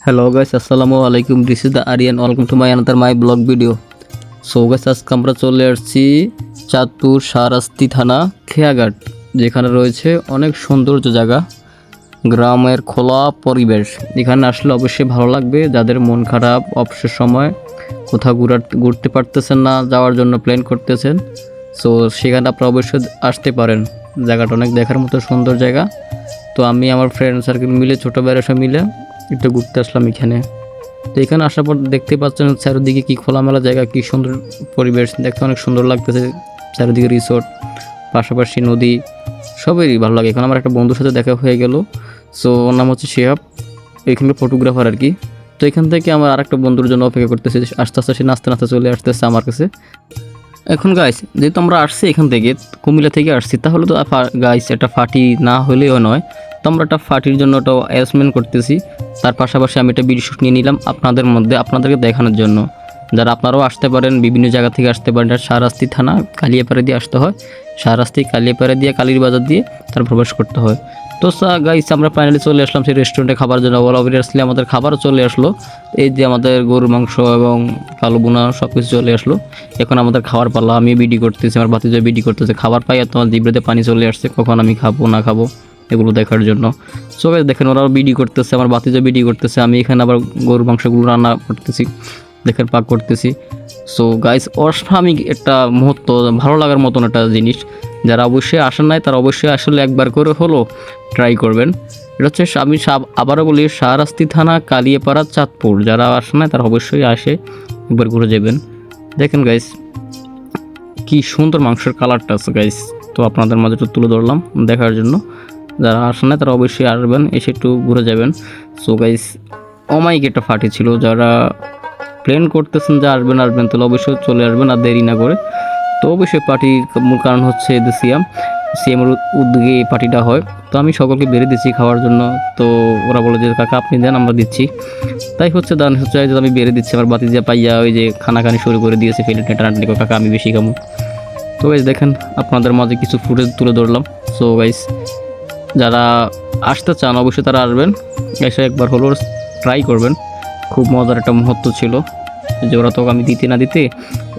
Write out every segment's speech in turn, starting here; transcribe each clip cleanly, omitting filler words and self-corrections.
Hello guys, আসসালামু আলাইকুম। This is the Aryan. Welcome to my another my blog video. So guys, আজকে আমরা চলে আসছি চাঁদপুর শাহরাস্তি থানা খেয়াঘাট, যেখানে রয়েছে অনেক সৌন্দর্য জায়গা, গ্রামের খোলা পরিবেশ। এখানে আসলে অবশ্যই ভালো লাগবে যাদের মন খারাপ, অবসর সময় কোথাও ঘুরতে পারতেছেন না, যাওয়ার জন্য প্ল্যান করতেছেন। সো সেখানে আপনারা অবশ্যই আসতে পারেন। জায়গাটা অনেক দেখার মতো সুন্দর জায়গা। তো আমি আমার ফ্রেন্ড সার্কেল মিলে, ছোটো ভাইয়েরা সব মিলে একটু ঘুরতে আসলাম এখানে। তো এখানে আসার পর দেখতে পাচ্ছেন চারিদিকে কি খোলামেলা জায়গা, কি সুন্দর পরিবেশ, দেখতে অনেক সুন্দর লাগতেছে। চারিদিকে রিসোর্ট, পাশাপাশি নদী, সবই ভালো লাগে। এখন আমার একটা বন্ধুর সাথে দেখা হয়ে গেল। সো ওর নাম হচ্ছে শিহাব, এখানকার ফটোগ্রাফার আর কি। তো এখান থেকে আমার আরেকটা বন্ধুর জন্য অপেক্ষা করতেছে, আস্তে আস্তে সে নাচতে নাচতে চলে আসতেছে আমার কাছে। এখন গাইস, যেহেতু আমরা আসছি এখান থেকে, কুমিল্লা থেকে আসছি, তাহলে তো গাইস একটা ফার্টি না হলেও নয়। তো আমরা একটা ফার্টির জন্য ওটা অ্যারেঞ্জমেন্ট করতেছি। তার পাশাপাশি আমি একটা ভিডিও শুট নিয়ে নিলাম আপনাদের মধ্যে, আপনাদেরকে দেখানোর জন্য। যারা আপনারাও আসতে পারেন, বিভিন্ন জায়গা থেকে আসতে পারেন। এটা শাহরাস্তি থানা, কালিয়াপাড়া দিয়ে আসতে হয়। শাহরাস্তি কালিয়াপাড়া দিয়ে, কালীর বাজার দিয়ে তার প্রবেশ করতে হয়। তো গাইস, আমরা ফাইনালি চলে আসলাম সেই রেস্টুরেন্টে খাবার জন্য। অবভিয়াসলি আমাদের খাবারও চলে আসলো। এই যে আমাদের গরুর মাংস এবং কালো বোনা সব কিছু চলে আসলো। এখন আমাদের খাবার পালা। আমি বিডি করতেছি, আমার ভাতিজা বিডি করতেছে। খাবার পাই আর তোমার জিভেতে পানি চলে আসছে, কখন আমি খাবো না খাবো এগুলো দেখার জন্য। সো গাইস দেখেন, ওরাও বিডি করতেছে, আমার ভাতিজা বিডি করতেছে, আমি এখানে আবার গরুর মাংসগুলো রান্না করতেছি, দেখেন পাক করতেছি। সো গাইস, অস্বাভাবিক একটা মুহূর্ত, ভালো লাগার মতন একটা জিনিস। যারা অবশ্যই আসেন নাই তারা অবশ্যই আসলে একবার করে হলো ট্রাই করবেন। এটা হচ্ছে, আমি আবারও বলি, শাহরাস্তি থানা, কালিয়াপাড়া, চাঁদপুর। যারা আসেন নাই তারা অবশ্যই আসে একবার ঘুরে যাবেন। দেখেন গাইস, কি সুন্দর মাংসের কালারটা আছে গাইস। তো আপনাদের মাঝে একটু তুলে ধরলাম দেখার জন্য। যারা আসেন না তারা অবশ্যই আসবেন, এসে একটু ঘুরে যাবেন। সো গাইস, অমাইক একটা পার্টি ছিল। যারা প্ল্যান করতেছেন যে আসবেন তাহলে অবশ্যই চলে আসবেন, আর দেরি না করে। তো অবশ্যই পার্টির মূল কারণ হচ্ছে সিএমের উদ্যোগে এই পার্টিটা হয়। তো আমি সকলকে বেড়ে দিচ্ছি খাওয়ার জন্য। তো ওরা বলে যে কাকা আপনি দেন, আমরা দিচ্ছি। তাই হচ্ছে যে আমি বেড়ে দিচ্ছি। আমার বাতিজা পাইয়া ওই যে খানাখানি শুরু করে দিয়েছে, ফেলে টানাটানি করে, কাকা আমি বেশি খামো। তো গাইস দেখেন, আপনাদের মাঝে কিছু ফুটেজ তুলে ধরলাম। সো গাইস, যারা আসতে চান অবশ্যই তারা আসবেন, এসে একবার হলো ট্রাই করবেন। খুব মজার একটা মুহূর্ত ছিল যে ওরা তো আমি দিতে না দিতে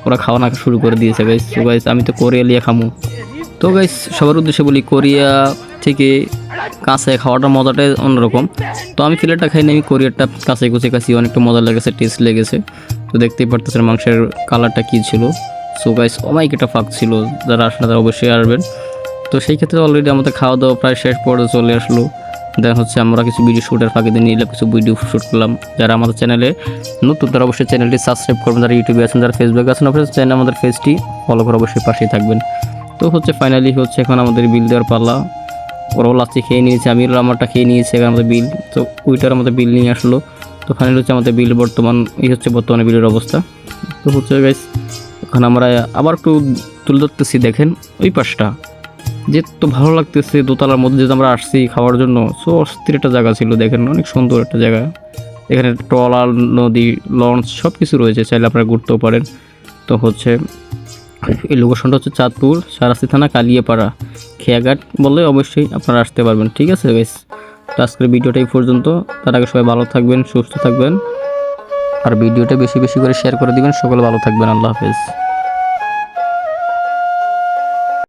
ওরা খাওয়া না শুরু করে দিয়েছে গাইস। তো গাইস, আমি তো কোরিয়া লিয়া খামু। তো গাইস, সবার উদ্দেশ্যে বলি, কোরিয়া থেকে কাঁচে খাওয়াটা মজাটাই অন্যরকম। তো আমি ফিলেটটা খাইনি, আমি কোরিয়ারটা কাঁচে কুচে কাছি, অনেকটা মজা লেগেছে, টেস্ট লেগেছে। তো দেখতেই পারতেছেন মাংসের কালারটা কী ছিল। সো গাইস, অমাইক একটা ফাঁক ছিল। যারা আসলে তারা অবশ্যই আসবেন। তো সেই ক্ষেত্রে অলরেডি আমাদের খাওয়া দাওয়া প্রায় শেষ পর্যায়ে চলে আসলো। দেন হচ্ছে আমরা কিছু ভিডিও শ্যুটের ফাঁকে দিয়ে নিলাম, কিছু ভিডিও শ্যুট করলাম। যারা আমাদের চ্যানেলে নতুন তারা অবশ্যই চ্যানেলটি সাবস্ক্রাইব করবেন। যারা ইউটিউবে আছেন, যারা ফেসবুকে আছেন, অবশ্যই চ্যানেল আমাদের পেজটি ফলো করে অবশ্যই পাশেই থাকবেন। তো হচ্ছে ফাইনালি হচ্ছে এখন আমাদের বিল দেওয়ার পাল্লা। ওরাও লাচ্ছি খেয়ে নিয়েছে, আমিও আমারটা খেয়ে নিয়েছি। এখন আমাদের বিল, তো ওইটার আমাদের বিল নিয়ে আসলো। তো ফাইনালি হচ্ছে আমাদের বিল বর্তমানে বিলের অবস্থা। তো হচ্ছে গাইস, এখন আমরা আবার একটু তুলে ধরতেছি। দেখেন ওই পাশটা যে তো ভালো লাগতেছে, দোতলার মধ্যে যেহেতু আমরা আসছি খাওয়ার জন্য। সো অস্থির একটা জায়গা ছিল, দেখেন অনেক সুন্দর একটা জায়গা। এখানে ট্রলার, নদী, লঞ্চ সব কিছু রয়েছে, চাইলে আপনারা ঘুরতেও পারেন। তো হচ্ছে এই লোকেশনটা হচ্ছে চাঁদপুর, শাহরাস্তি থানা, কালিয়াপাড়া, খেয়াঘাট বললে অবশ্যই আপনারা আসতে পারবেন। ঠিক আছে গাইস, তো আজকের ভিডিওটা এই পর্যন্ত। তার আগে সবাই ভালো থাকবেন, সুস্থ থাকবেন, আর ভিডিওটা বেশি বেশি করে শেয়ার করে দিবেন। সকলে ভালো থাকবেন, আল্লাহ হাফেজ।